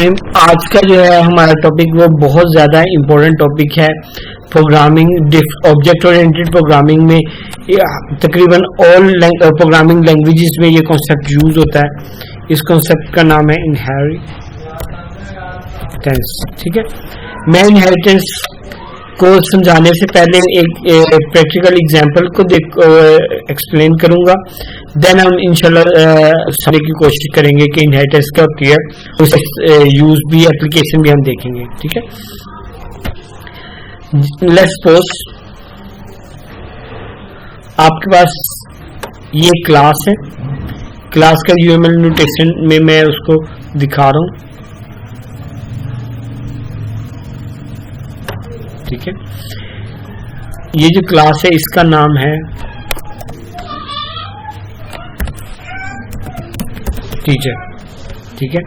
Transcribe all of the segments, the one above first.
Time आज का जो है हमारा टॉपिक वो बहुत ज़्यादा इम्पोर्टेंट टॉपिक है। प्रोग्रामिंग, ऑब्जेक्ट ओरिएंटेड प्रोग्रामिंग में तकरीबन ऑल प्रोग्रामिंग लैंग्वेजेस में ये कॉन्सेप्ट यूज होता है। इस कॉन्सेप्ट का नाम है इनहेरिटेंस। ठीक है, मैं इनहेरिटेंस को समझाने से पहले एक प्रैक्टिकल एग्जांपल को एक्सप्लेन करूंगा, देन हम इंशाल्लाह समझने की कोशिश करेंगे कि इनहेरिटेंस क्या होती है, उससे यूज भी, एप्लीकेशन भी हम देखेंगे। ठीक है, लेट्स सपोज आपके पास ये क्लास है। क्लास का यूएमएल नोटेशन में मैं उसको दिखा रहा हूं। ठीक है, ये जो क्लास है इसका नाम है टीचर। ठीक है,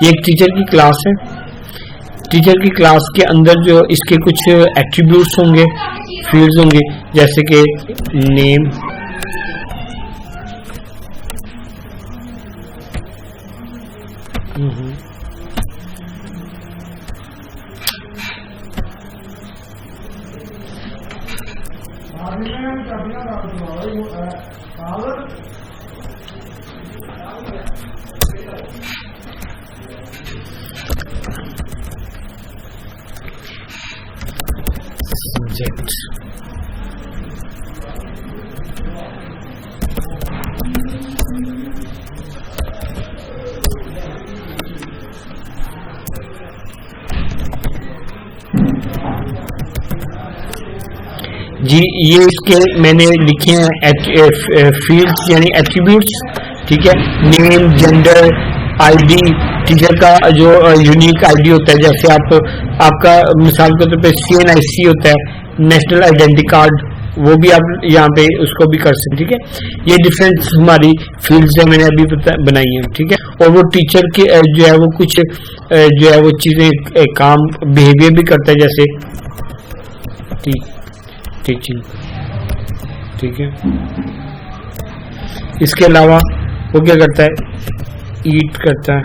ये एक टीचर की क्लास है। टीचर की क्लास के अंदर जो इसके कुछ एट्रीब्यूट्स होंगे, फील्ड्स होंगे, जैसे कि नेम, सब्जेक्ट, जी ये इसके मैंने लिखे हैं फील्ड्स यानी एट्रीब्यूट्स। ठीक है, नेम, जेंडर, आईडी, टीचर का जो यूनिक आईडी होता है, जैसे आपका मिसाल के तौर पे CNIC होता है, नेशनल आइडेंटिटी कार्ड, वो भी आप यहाँ पे उसको भी कर सकते हैं। ठीक है, ये डिफरेंट हमारी फील्ड्स है, मैंने अभी बनाई है। ठीक है, और वो टीचर के जो है वो कुछ जो है वो चीजें काम बिहेवियर भी करता है, जैसे टीचिंग। ठीक है, इसके अलावा वो क्या करता है, ईट करता है,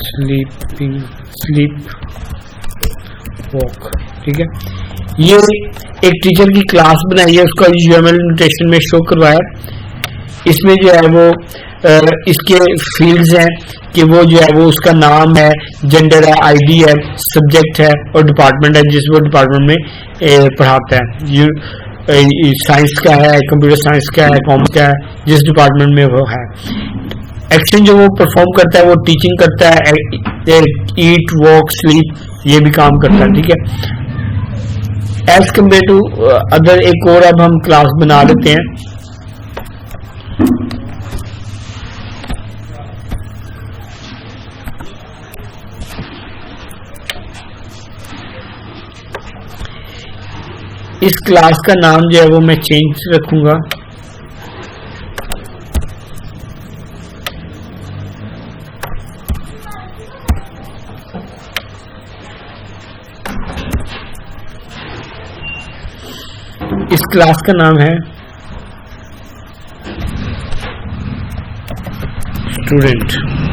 स्लीप, वॉक। ठीक है, ये एक टीचर की क्लास बनाई है, उसका यूएमएल नोटेशन में शो करवाया। इसमें जो है वो इसके फील्ड्स हैं कि वो जो है वो उसका नाम है, जेंडर है, आईडी है, सब्जेक्ट है और डिपार्टमेंट है जिस वो डिपार्टमेंट में पढ़ाता है। साइंस का है, कंप्यूटर साइंस का है, कॉमर्स का है, जिस डिपार्टमेंट में वो है। एक्शन जो वो परफॉर्म करता है वो टीचिंग करता है, ईट, वॉक, स्लीप, ये भी काम करता है। ठीक है, एज कम्पेयर टू अदर एक और अब हम क्लास बना लेते हैं। इस क्लास का नाम जो है वो मैं चेंज रखूंगा, इस क्लास का नाम है स्टूडेंट।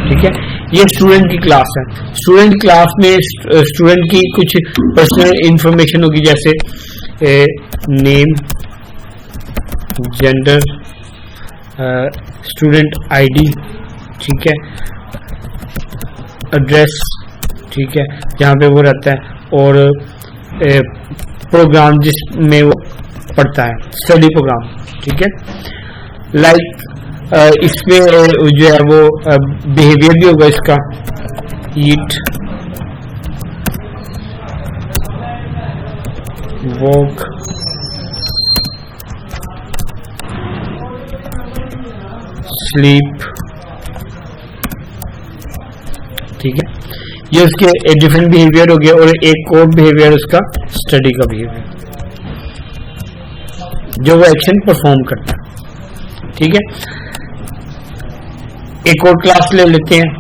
ठीक है, ये स्टूडेंट की क्लास है। स्टूडेंट क्लास में स्टूडेंट की कुछ पर्सनल इंफॉर्मेशन होगी, जैसे नेम, जेंडर, स्टूडेंट आईडी, ठीक है, एड्रेस, ठीक है, जहाँ पे वो रहता है, और प्रोग्राम जिसमें वो पढ़ता है, स्टडी प्रोग्राम। ठीक है, लाइक इसमें जो है वो बिहेवियर भी होगा इसका, ईट, वॉक, स्लीप। ठीक है, ये उसके डिफरेंट बिहेवियर हो गया, और एक और बिहेवियर उसका स्टडी का बिहेवियर, जो वो एक्शन परफॉर्म करता है। ठीक है, एक और क्लास ले लेते हैं।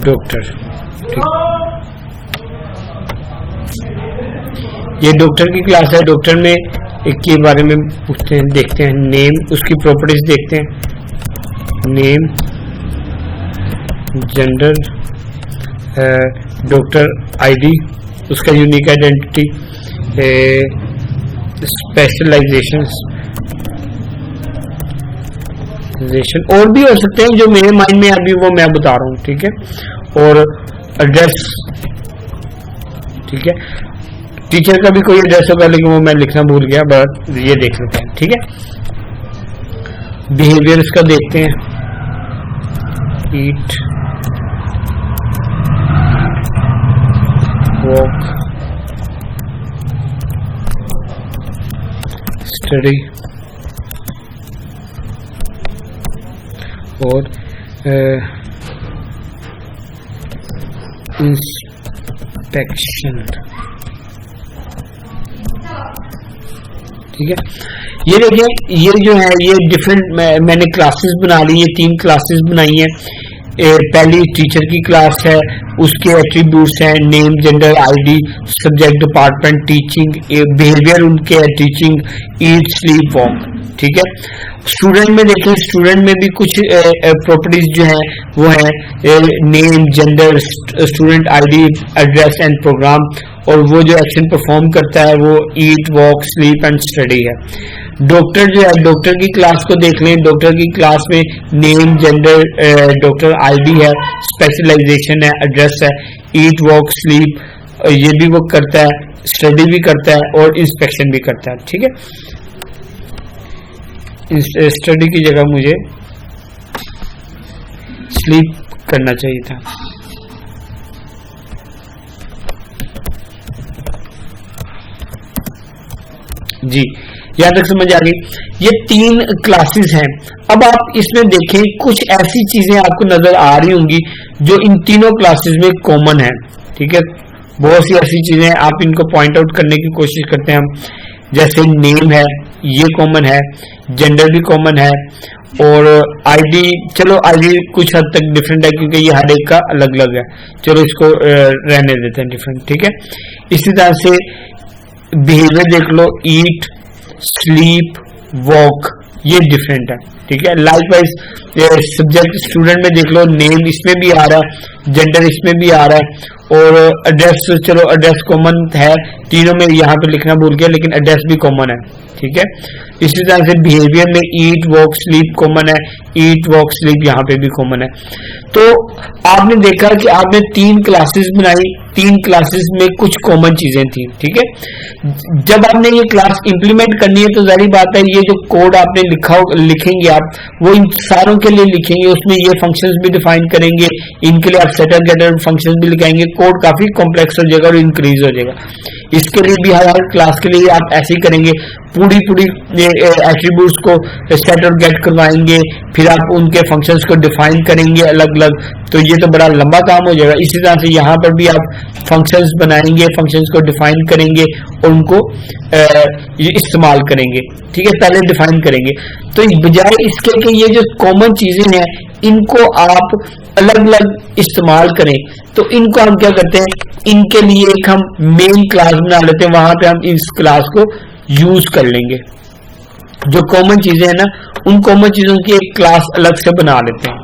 डॉक्टर, ये डॉक्टर की क्लास है। डॉक्टर में एक के बारे में पूछते हैं, देखते हैं नेम, उसकी प्रॉपर्टीज देखते हैं, नेम, जेंडर, डॉक्टर आईडी, उसका यूनिक आइडेंटिटी, स्पेशलाइजेशन और भी हो सकते हैं जो मेरे माइंड में अभी वो मैं बता रहा हूँ, ठीक है। और एड्रेस, ठीक है, टीचर का भी कोई एड्रेस होगा लेकिन वो मैं लिखना भूल गया, बस ये देख लेते हैं, ठीक है। बिहेवियर इसका देखते हैं, ईट, वॉक, स्टडी और इंस्पेक्शन, ठीक है। ये देखिए, ये जो है ये डिफरेंट मैंने क्लासेस बना ली, ये 3 क्लासेस बनाई हैं। पहली टीचर की क्लास है, उसके एट्रीब्यूट्स हैं name, gender, ID, subject, department, teaching, behaviour उनके है, टीचिंग, ईट, स्लीप, वॉक, ठीक है। स्टूडेंट में देखें, स्टूडेंट में भी कुछ प्रॉपर्टीज जो है वो है name, gender, student ID, address and program, और वो जो एक्शन परफॉर्म करता है वो eat, walk, sleep and study है। डॉक्टर जो है, डॉक्टर की क्लास को देख लें, डॉक्टर की क्लास में नेम, जेंडर, डॉक्टर आईडी है, स्पेशलाइजेशन है, एड्रेस है, ईट, वॉक, स्लीप, ये भी वो करता है, स्टडी भी करता है और इंस्पेक्शन भी करता है, ठीक है। स्टडी की जगह मुझे स्लीप करना चाहिए था। जी, यहां तक समझ आ गई। ये 3 क्लासेस हैं। अब आप इसमें देखें, कुछ ऐसी चीजें आपको नजर आ रही होंगी जो इन तीनों क्लासेस में कॉमन है, ठीक है। बहुत सी ऐसी चीजें आप इनको पॉइंट आउट करने की कोशिश करते हैं हम, जैसे नेम है, ये कॉमन है, जेंडर भी कॉमन है, और आईडी, चलो आईडी कुछ हद तक डिफरेंट है क्योंकि ये हर एक का अलग अलग है, चलो इसको रहने देते हैं डिफरेंट, ठीक है। इसी तरह से बिहेवियर देख लो, ईट, स्लीप, वॉक, ये डिफरेंट है, ठीक है। लाइकवाइज सब्जेक्ट स्टूडेंट में देख लो, नेम इसमें भी आ रहा है, जेंडर इसमें भी आ रहा है, और एड्रेस, चलो एड्रेस कॉमन है तीनों में, यहाँ पे लिखना भूल गया लेकिन एड्रेस भी कॉमन है, ठीक है। इसी तरह से बिहेवियर में ईट, वॉक, स्लीप कॉमन है, ईट, वॉक, स्लीप यहाँ पे भी कॉमन है। तो आपने देखा कि आपने 3 क्लासेस बनाई, 3 क्लासेस में कुछ कॉमन चीजें थी, ठीक है। जब आपने ये क्लास इंप्लीमेंट करनी है तो जाहिर बात है ये जो कोड आपने लिखेंगे आप, वो इन सारों के लिए लिखेंगे, उसमें ये फंक्शंस भी डिफाइन करेंगे, इनके लिए आप सेटर गेटर फंक्शंस भी लिखाएंगे, कोड काफी कॉम्प्लेक्स हो जाएगा और इंक्रीज हो जाएगा। इसके लिए भी हर क्लास के लिए आप ऐसे ही करेंगे, पूरी एट्रीब्यूट्स को सेट और गेट करवाएंगे, फिर आप उनके फंक्शंस को डिफाइन करेंगे अलग अलग, तो ये तो बड़ा लंबा काम हो जाएगा। इसी तरह से यहाँ पर भी आप फंक्शंस बनाएंगे, फंक्शंस को डिफाइन करेंगे और उनको ये इस्तेमाल करेंगे, ठीक है, पहले डिफाइन करेंगे। तो बजाय इसके कि ये जो कॉमन चीजें हैं इनको आप अलग अलग इस्तेमाल करें, तो इनको हम क्या करते हैं, इनके लिए एक हम मेन क्लास बना लेते हैं, वहां पे हम इस क्लास को यूज कर लेंगे। जो कॉमन चीजें हैं ना, उन कॉमन चीजों की एक क्लास अलग से बना लेते हैं।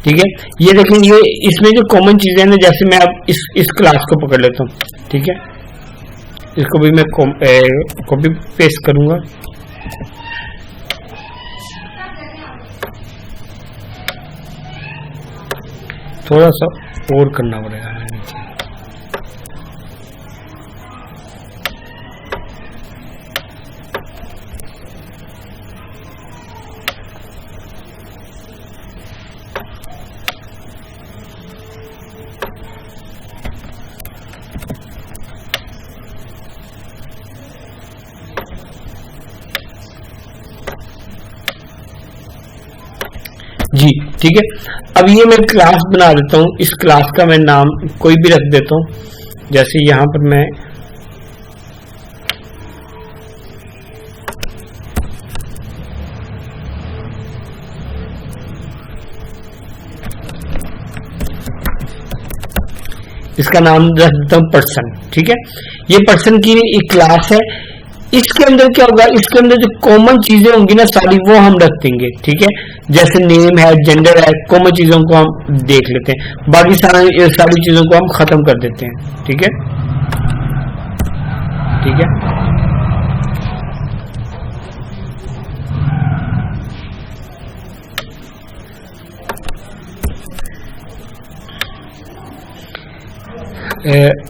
ठीक है, ये देखें, ये इसमें जो कॉमन चीजें ना, जैसे मैं अब इस क्लास को पकड़ लेता हूँ, ठीक है, इसको भी मैं कॉपी पेस्ट करूंगा। थोड़ा सा और करना पड़ेगा नीचे। जी ठीक है, अब ये मैं क्लास बना देता हूं। इस क्लास का मैं नाम कोई भी रख देता हूं, जैसे यहां पर मैं इसका नाम रख देता हूं पर्सन। ठीक है, ये पर्सन की एक क्लास है। इसके अंदर क्या होगा, इसके अंदर जो कॉमन चीजें होंगी ना सारी, वो हम रख देंगे। ठीक है, जैसे नेम है, जेंडर है, कॉमन चीजों को हम देख लेते हैं, बाकी सारी चीजों को हम खत्म कर देते हैं। ठीक है, ठीक है,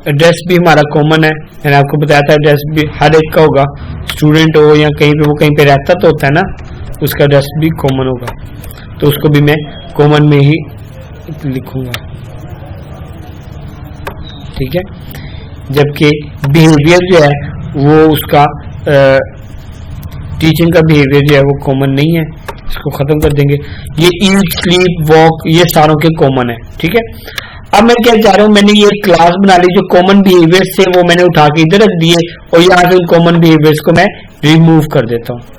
एड्रेस भी हमारा कॉमन है। मैंने आपको बताया था एड्रेस भी हर एक का होगा, स्टूडेंट हो या कहीं पे वो कहीं पे रहता तो होता है ना, उसका एड्रेस भी कॉमन होगा, तो उसको भी मैं कॉमन में ही लिखूंगा। ठीक है, जबकि बिहेवियर जो है वो उसका टीचिंग का बिहेवियर जो है वो कॉमन नहीं है, इसको खत्म कर देंगे। ये ईट, स्लीप, वॉक, ये सारों के कॉमन है। ठीक है, अब मैं क्या चाह रहा हूं, मैंने ये क्लास बना ली, जो कॉमन बिहेवियर से वो मैंने उठा के इधर रख दिए, और यहां से उन कॉमन बिहेवियर्स को मैं रिमूव कर देता हूं।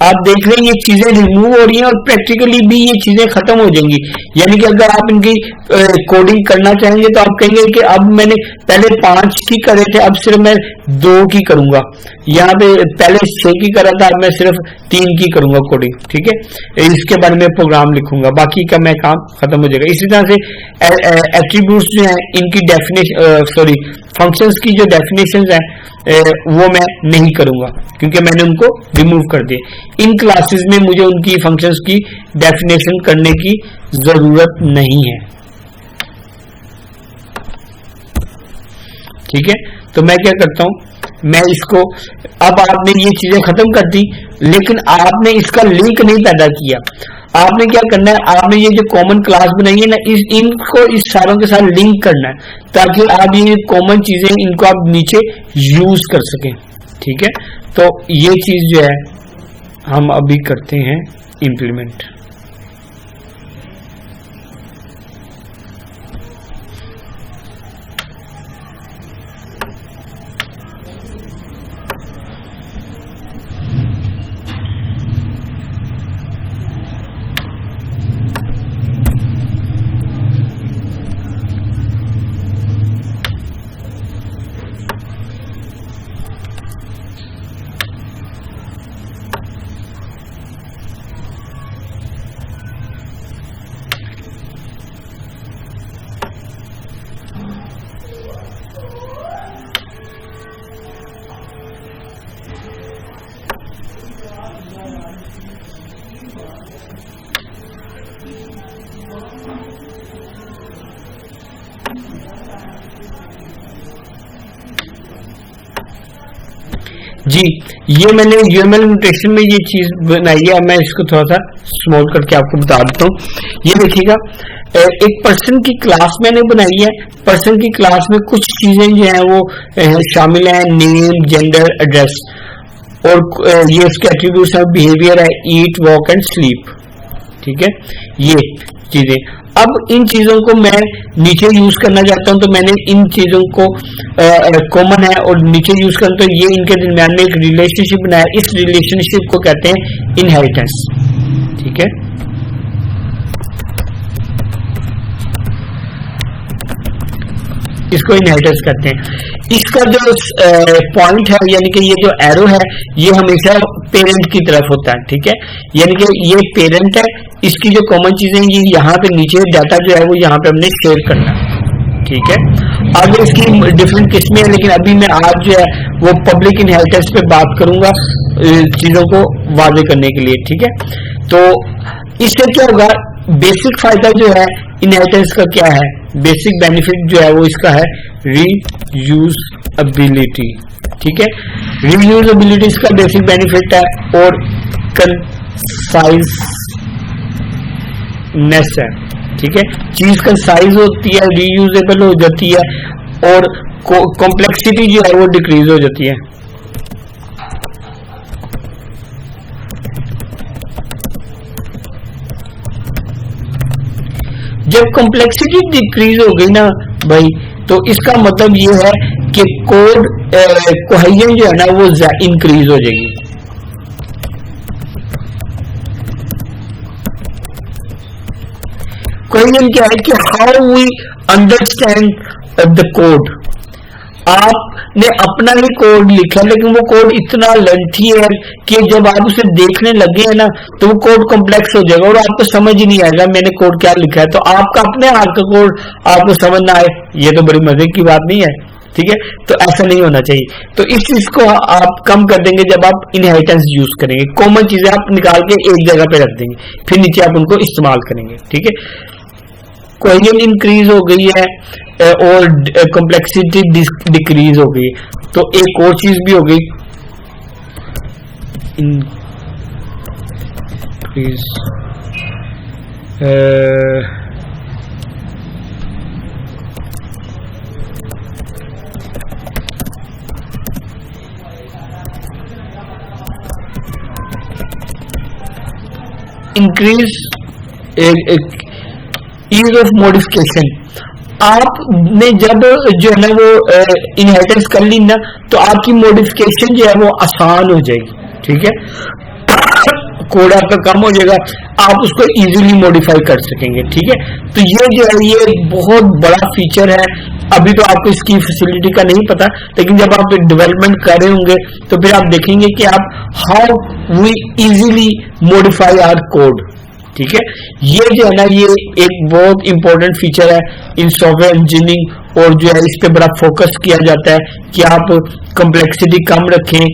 आप देख रहे हैं ये चीजें रिमूव हो रही हैं और प्रैक्टिकली भी ये चीजें खत्म हो जाएंगी। यानी कि अगर आप इनकी कोडिंग करना चाहेंगे तो आप कहेंगे कि अब मैंने पहले 5 की करे थे, अब सिर्फ मैं 2 की करूंगा। यहाँ पे पहले 6 की करा था, अब मैं सिर्फ 3 की करूंगा कोडिंग। ठीक है, इसके बारे में प्रोग्राम लिखूंगा, बाकी का मैं काम खत्म हो जाएगा। इसी तरह से एट्रीब्यूट्स जो है इनकी डेफिनेशन फंक्शंस की जो डेफिनेशंस है वो मैं नहीं करूंगा, क्योंकि मैंने उनको रिमूव कर दिए। इन क्लासेस में मुझे उनकी फंक्शंस की डेफिनेशन करने की जरूरत नहीं है। ठीक है, तो मैं क्या करता हूं, मैं इसको, अब आपने ये चीजें खत्म कर दी, लेकिन आपने इसका लिंक नहीं पैदा किया। आपने क्या करना है, आपने ये जो कॉमन क्लास बनाई है ना, इनको इस सारों के साथ लिंक करना है, ताकि आप ये कॉमन चीजें इनको आप नीचे यूज कर सकें। ठीक है, तो ये चीज जो है हम अभी करते हैं इंप्लीमेंट। जी, ये मैंने यूएमएल नोटेशन में ये चीज बनाई है। मैं इसको थोड़ा सा स्मॉल करके आपको बता देता हूँ। ये देखिएगा, एक पर्सन की क्लास मैंने बनाई है। पर्सन की क्लास में कुछ चीजें जो है वो शामिल है, नेम, जेंडर, एड्रेस, और ये इसके एट्रीब्यूट्स है, बिहेवियर है, ईट, वॉक एंड स्लीप। ठीक है, ये चीजें। अब इन चीजों को मैं नीचे यूज करना चाहता हूं, तो मैंने इन चीजों को कॉमन है और नीचे यूज करना, तो ये इनके दरमियान में एक रिलेशनशिप बनाया। इस रिलेशनशिप को कहते हैं इनहेरिटेंस। ठीक है, इसको इनहेरिटेंस कहते हैं। इसका जो पॉइंट है यानी कि ये जो एरो है ये हमेशा पेरेंट की तरफ होता है, ठीक है, यानी कि ये पेरेंट है, इसकी जो कॉमन चीजें ये यहाँ पे नीचे डाटा जो है वो यहाँ पे हमने शेयर करना है, ठीक है। आगे इसकी डिफरेंट किस्में हैं, लेकिन अभी मैं आज जो है वो पब्लिक इनहेरिटेंस पे बात करूंगा चीजों को वाजे करने के लिए, ठीक है। तो इससे क्या होगा, बेसिक फायदा जो है इनहेरिटेंस का क्या है, बेसिक बेनिफिट जो है वो इसका है रीयूजेबिलिटी, ठीक है। रीयूजेबिलिटी इसका बेसिक बेनिफिट है और कंसाइजनेस है, ठीक है। चीज कंसाइज होती है, रीयूजेबल हो जाती है और कॉम्प्लेक्सिटी जो है वो डिक्रीज हो जाती है। जब कॉम्प्लेक्सिटी डिक्रीज हो गई ना भाई, तो इसका मतलब ये है कि कोड कोहेजन जो है ना वो इंक्रीज हो जाएगी। कोहेजन क्या है कि how we understand the code. आपने अपना ही कोड लिखा लेकिन वो कोड इतना लेंथी है कि जब आप उसे देखने लगे हैं ना तो वो कोड कॉम्प्लेक्स हो जाएगा और आपको समझ ही नहीं आएगा मैंने कोड क्या लिखा है। तो आपका अपने हाथ का कोड आपको समझ ना आए, ये तो बड़ी मजे की बात नहीं है, ठीक है। तो ऐसा नहीं होना चाहिए। तो इस चीज को आप कम कर देंगे जब आप इनहेरिटेंस यूज करेंगे। कॉमन चीजें आप निकाल के एक जगह पे रख देंगे, फिर नीचे आप उनको इस्तेमाल करेंगे, ठीक है। कोहेजन इंक्रीज हो गई है और कॉम्प्लेक्सिटी डिक्रीज हो गई। तो एक और चीज भी हो गई, increase increase ease of modification. आपने जब जो है ना वो इनहेरिटेंस कर ली ना तो आपकी मॉडिफिकेशन जो है वो आसान हो जाएगी, ठीक है। कोड आपका कम हो जाएगा, आप उसको इजीली मॉडिफाई कर सकेंगे, ठीक है। तो ये जो है ये बहुत बड़ा फीचर है। अभी तो आपको इसकी फैसिलिटी का नहीं पता, लेकिन जब आप इंप्लीमेंट कर रहे होंगे तो फिर आप देखेंगे कि आप how we easily modify our code, ठीक है। ये जो है ना ये एक बहुत इंपॉर्टेंट फीचर है इन सॉफ्टवेयर इंजीनियरिंग और जो है इस पे बड़ा फोकस किया जाता है कि आप कॉम्प्लेक्सिटी कम रखें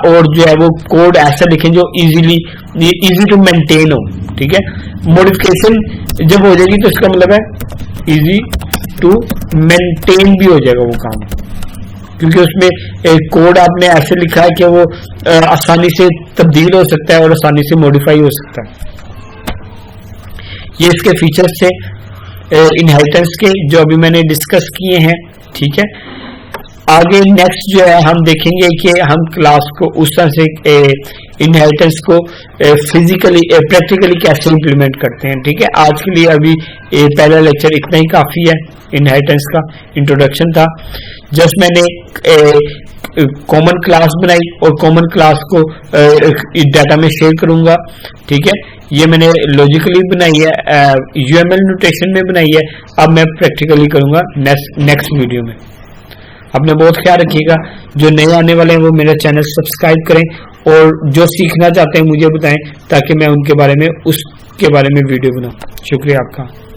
और जो है वो कोड ऐसा लिखें जो इजी टू मेंटेन हो, ठीक है। मॉडिफिकेशन जब हो जाएगी तो इसका मतलब है इजी टू मेंटेन भी हो जाएगा वो काम, क्योंकि उसमें कोड आपने ऐसे लिखा है कि वो आसानी से तब्दील हो सकता है और आसानी से मॉडिफाई हो सकता है। ये इसके फीचर्स थे इनहेरिटेंस के जो अभी मैंने डिस्कस किए हैं, ठीक है। आगे नेक्स्ट जो है हम देखेंगे कि हम क्लास को उस तरह से इनहेरिटेंस को फिजिकली प्रैक्टिकली कैसे इंप्लीमेंट करते हैं, ठीक है। आज के लिए अभी पहला लेक्चर इतना ही काफी है। इनहेरिटेंस का इंट्रोडक्शन था, जस्ट मैंने कॉमन क्लास बनाई और कॉमन क्लास को डाटा में शेयर करूंगा, ठीक है। ये मैंने लॉजिकली बनाई है, यूएमएल नोटेशन में बनाई है। अब मैं प्रैक्टिकली करूंगा नेक्स्ट वीडियो में। अपने बहुत ख्याल रखिएगा। जो नए आने वाले हैं वो मेरा चैनल सब्सक्राइब करें और जो सीखना चाहते हैं मुझे बताएं ताकि मैं उनके बारे में उसके बारे में वीडियो बनाऊं। शुक्रिया आपका।